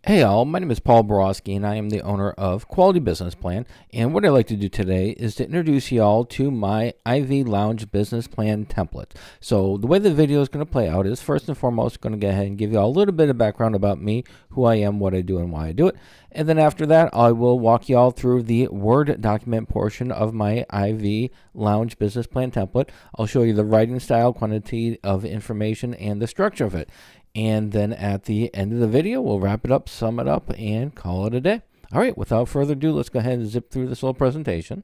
Hey all, my name is Paul Borosky and I am the owner of Quality Business Plan. And what I'd like to do today is to introduce y'all to my IV Lounge Business Plan template. So the way the video is going to play out is first and foremost going to go ahead and give you all a little bit of background about me, who I am, what I do, and why I do it. And then after that, I will walk y'all through the Word document portion of my IV Lounge Business Plan template. I'll show you the writing style, quantity of information, and the structure of it. And then at the end of the video, we'll wrap it up, sum it up, and call it a day. All right, without further ado, let's go ahead and zip through this little presentation.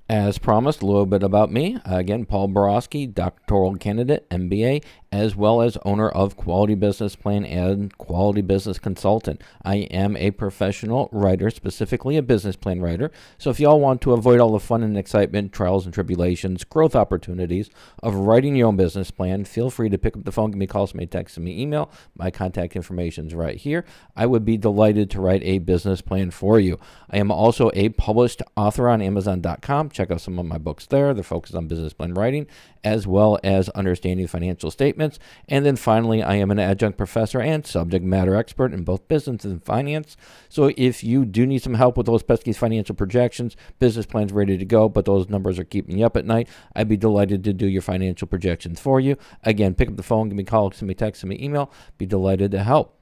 As promised, a little bit about me. Again, Paul Borosky, doctoral candidate, MBA, as well as owner of Quality Business Plan and Quality Business Consultant. I am a professional writer, specifically a business plan writer. So if y'all want to avoid all the fun and excitement, trials and tribulations, growth opportunities of writing your own business plan, feel free to pick up the phone, give me a call, send me a text, send me an email. My contact information is right here. I would be delighted to write a business plan for you. I am also a published author on Amazon.com. Check out some of my books there. They're focused on business plan writing, as well as understanding financial statements. And then finally, I am an adjunct professor and subject matter expert in both business and finance. So if you do need some help with those pesky financial projections, business plans ready to go, but those numbers are keeping you up at night, I'd be delighted to do your financial projections for you. Again, pick up the phone, give me a call, send me a text, send me an email. Be delighted to help.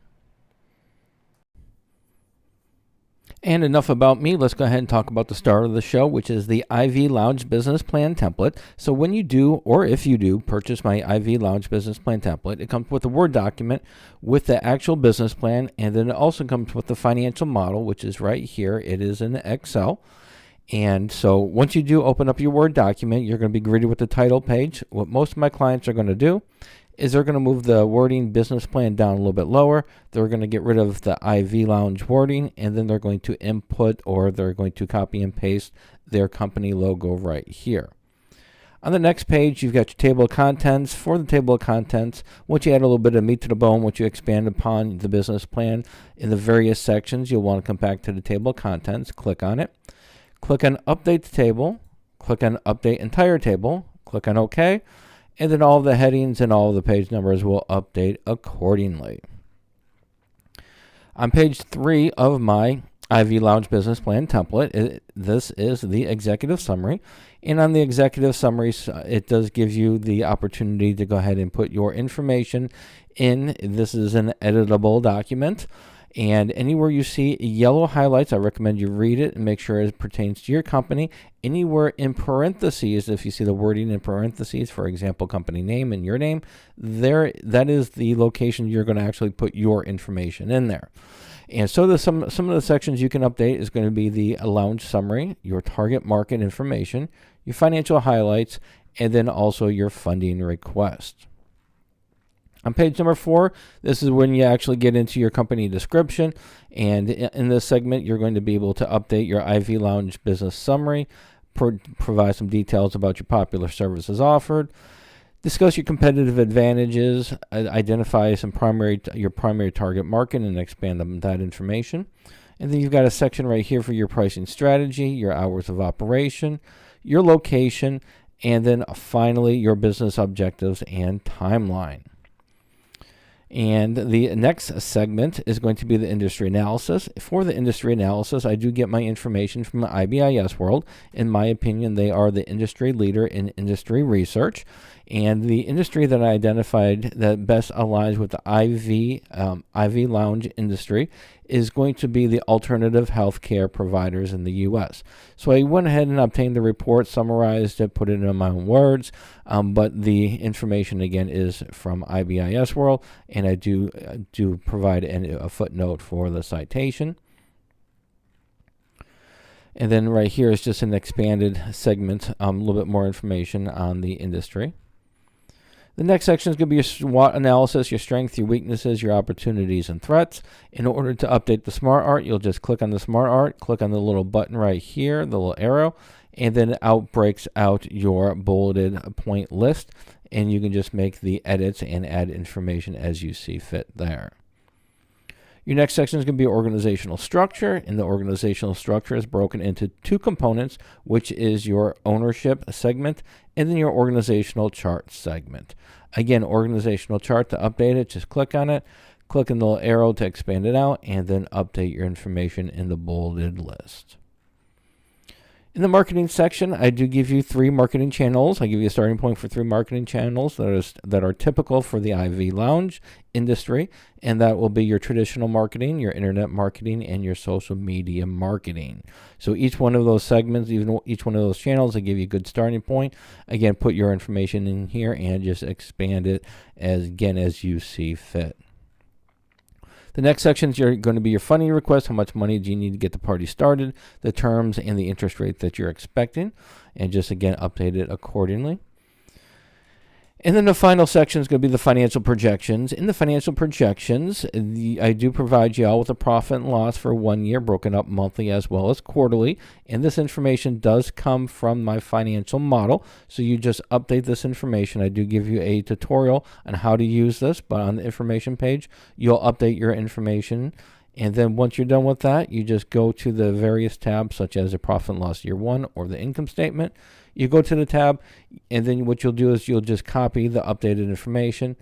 And enough about me. Let's go ahead and talk about the start of the show, which is the IV Lounge Business Plan template. So when you do, or if you do, purchase my IV Lounge Business Plan template, it comes with a Word document with the actual business plan, and then it also comes with the financial model, which is right here. It is in Excel. And so once you do open up your Word document, you're going to be greeted with the title page. What most of my clients are going to do is they're going to move the wording business plan down a little bit lower. They're going to get rid of the IV Lounge wording, and then they're going to input, or they're going to copy and paste their company logo right here. On the next page, you've got your table of contents. For the table of contents, once you add a little bit of meat to the bone, once you expand upon the business plan in the various sections, you'll want to come back to the table of contents, click on it, click on Update the Table, click on Update Entire Table, click on OK, and then all the headings and all the page numbers will update accordingly. On page 3 of my IV Lounge Business Plan template, this is the executive summary. And on the executive summary, it does give you the opportunity to go ahead and put your information in. This is an editable document. And anywhere you see yellow highlights, I recommend you read it and make sure it pertains to your company. Anywhere in parentheses, if you see the wording in parentheses, for example, company name and your name, that is the location you're going to actually put your information in there. And so some of the sections you can update is going to be the lounge summary, your target market information, your financial highlights, and then also your funding request. On page number 4, this is when you actually get into your company description. And in this segment, you're going to be able to update your IV Lounge business summary, provide some details about your popular services offered, discuss your competitive advantages, identify your primary target market and expand on that information. And then you've got a section right here for your pricing strategy, your hours of operation, your location, and then finally your business objectives and timeline. And the next segment is going to be the industry analysis. For the industry analysis, I do get my information from the IBIS world. In my opinion, they are the industry leader in industry research. And the industry that I identified that best aligns with the IV Lounge industry is going to be the alternative healthcare providers in the U.S. So I went ahead and obtained the report, summarized it, put it in my own words, but the information, again, is from IBIS World, and I do provide a footnote for the citation. And then right here is just an expanded segment, a little bit more information on the industry. The next section is going to be your SWOT analysis, your strengths, your weaknesses, your opportunities, and threats. In order to update the Smart Art, you'll just click on the Smart Art, click on the little button right here, the little arrow, and then it breaks out your bulleted point list, and you can just make the edits and add information as you see fit there. Your next section is going to be organizational structure, and the organizational structure is broken into two components, which is your ownership segment and then your organizational chart segment. Again, organizational chart, to update it, just click on it, click on the little arrow to expand it out, and then update your information in the bolded list. In the marketing section, I do give you 3 marketing channels. I give you a starting point for 3 marketing channels that are typical for the IV lounge industry, and that will be your traditional marketing, your internet marketing, and your social media marketing. So each one of those segments, even each one of those channels, I give you a good starting point. Again, put your information in here and just expand it as you see fit. The next sections are going to be your funding request. How much money do you need to get the party started? The terms and the interest rate that you're expecting. And just, again, update it accordingly. And then the final section is going to be the financial projections. In the financial projections, I do provide you all with a profit and loss for 1 year, broken up monthly as well as quarterly. And this information does come from my financial model. So you just update this information. I do give you a tutorial on how to use this, but on the information page, you'll update your information. And then once you're done with that, you just go to the various tabs, such as the profit and loss year 1 or the income statement. You go to the tab, and then what you'll do is you'll just copy the updated information,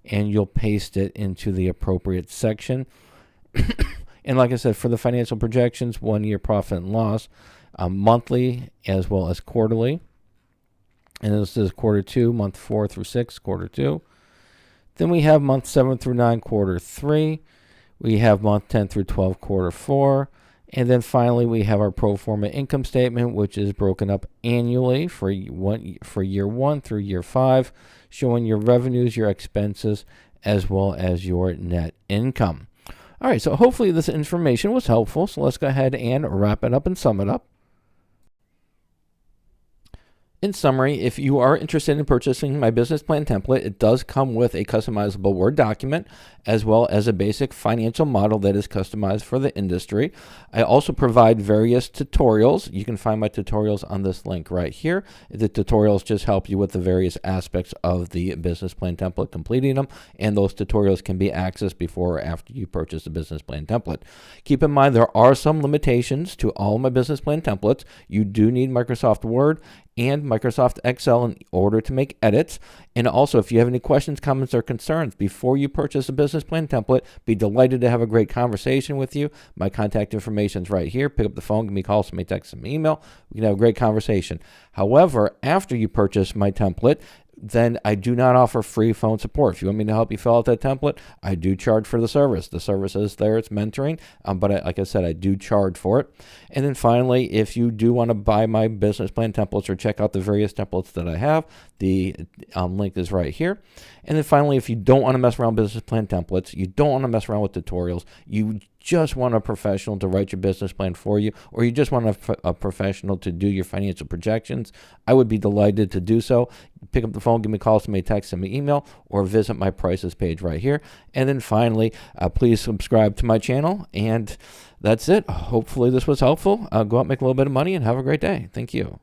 and you'll paste it into the appropriate section. And like I said, for the financial projections, 1 year profit and loss, monthly as well as quarterly. And this is quarter 2, month 4 through 6, quarter 2. Then we have month 7 through 9, quarter 3. We have month 10 through 12, quarter 4. And then finally, we have our pro forma income statement, which is broken up annually for year 1 through year 5, showing your revenues, your expenses, as well as your net income. All right, so hopefully this information was helpful. So let's go ahead and wrap it up and sum it up. In summary, if you are interested in purchasing my business plan template, it does come with a customizable Word document as well as a basic financial model that is customized for the industry. I also provide various tutorials. You can find my tutorials on this link right here. The tutorials just help you with the various aspects of the business plan template, completing them, and those tutorials can be accessed before or after you purchase the business plan template. Keep in mind there are some limitations to all my business plan templates. You do need Microsoft Word and Microsoft Excel in order to make edits. And also, if you have any questions, comments, or concerns before you purchase a business plan template, be delighted to have a great conversation with you. My contact information is right here. Pick up the phone, give me a call, send me a text, send me an email. We can have a great conversation. However, after you purchase my template, then I do not offer free phone support. If you want me to help you fill out that template, I do charge for the service. The service is there, it's mentoring, but like I said, I do charge for it. And then finally, if you do want to buy my business plan templates or check out the various templates that I have, the link is right here. And then finally, if you don't want to mess around with business plan templates, you don't want to mess around with tutorials, you just want a professional to write your business plan for you, or you just want a professional to do your financial projections, I would be delighted to do so. Pick up the phone, give me a call, send me a text, send me an email, or visit my prices page right here. And then finally, please subscribe to my channel. And that's it. Hopefully this was helpful. Go out, make a little bit of money, and have a great day. Thank you.